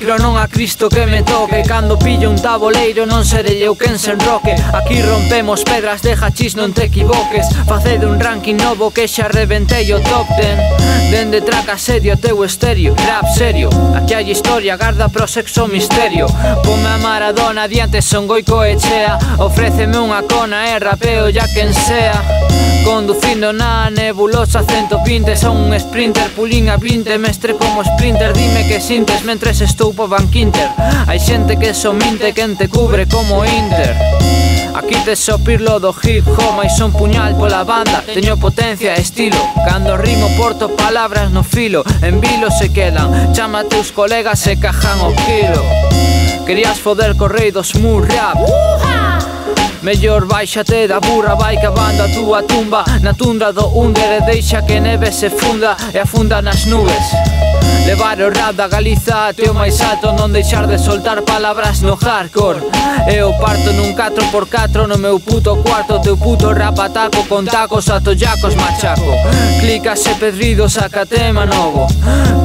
micro non a Cristo que me toque. Cando pillo un taboleiro non serei eu quen se enroque. Aquí rompemos pedras de hachís, non te equivoques. Facede un ranking novo que xa reventei o top 10. Dende traca serio teu estéreo, rap serio. Aquí hai historia, garda pro sexo misterio. Ponme a Maradona diante son Goico Echea. Ofréceme unha cona e rapeo ya quen sea. Conducindo na nebulosa 120. Son un sprinter, pulín a 20. Mestre como sprinter, dime que sintes mentres estou po banquinter. Hai xente que so minte, quen te cubre como Inter. Aquí te sopirlo do hip hop, mais son puñal pola banda. Teño potencia e estilo, cando rimo porto palabras no filo. En vilo se quedan, chama a teus colegas e cajan o kilo. Querías foder co rei do smooth rap. Mellor baixate da burra, vai cavando a túa tumba na tundra do Under e deixa que neve se funda e afunda nas nubes. Levar o rap da Galiza até o máis alto, non deixar de soltar palabras no hardcore. Eu parto nun 4x4 no meu puto cuarto. Teu puto rap ataco con tacos a tollacos machaco. Clicas e pedridos a catema novo.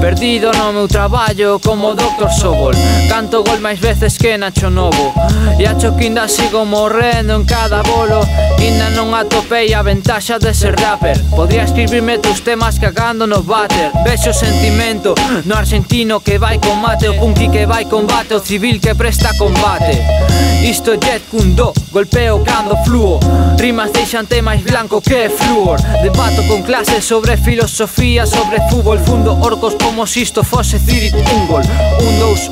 Perdido no meu traballo como Dr. Sobol. Canto gol máis veces que Nacho Novo. E acho que ainda sigo morrendo en cada bolo. Ainda non atopei a ventaxa de ser rapper. Podría escribirme tus temas cagando no váter. Vexo sentimento no argentino que vai con mate. O punky que vai combate, o civil que presta combate. Isto é Jet Kundo, golpeo cando fluo. Rimas deixante máis blanco que flúor. Debato con clases sobre filosofía, sobre fútbol. Fundo orcos como se isto fose Cirit Ungol.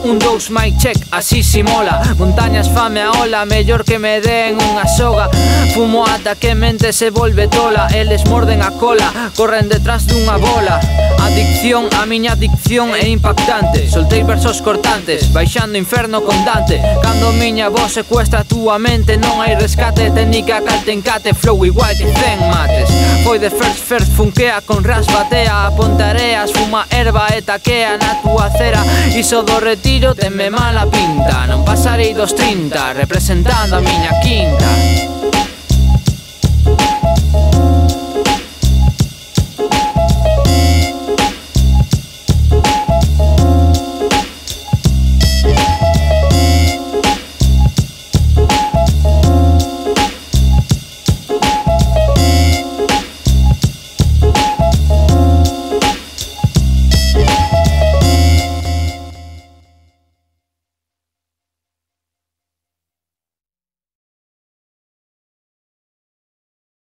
1, 2, mic check, así si mola. Montañas fame a ola, mellor que me den unha soga. Fumo ata que mente se volve tola. Eles morden a cola, corren detrás dunha bola. Adicción, a miña adicción é impactante. Soltei versos cortantes, baixando inferno con Dante. Cando miña voz secuestra a túa mente, non hai rescate. Técnica caltencate, flow igual que 100 mates. Foi de first, funkea con ras, batea. Apontareas, fuma erva e taquea na túa cera. Iso do retiro tenme mala pinta. Non pasarei dos 30, representando a miña quinta.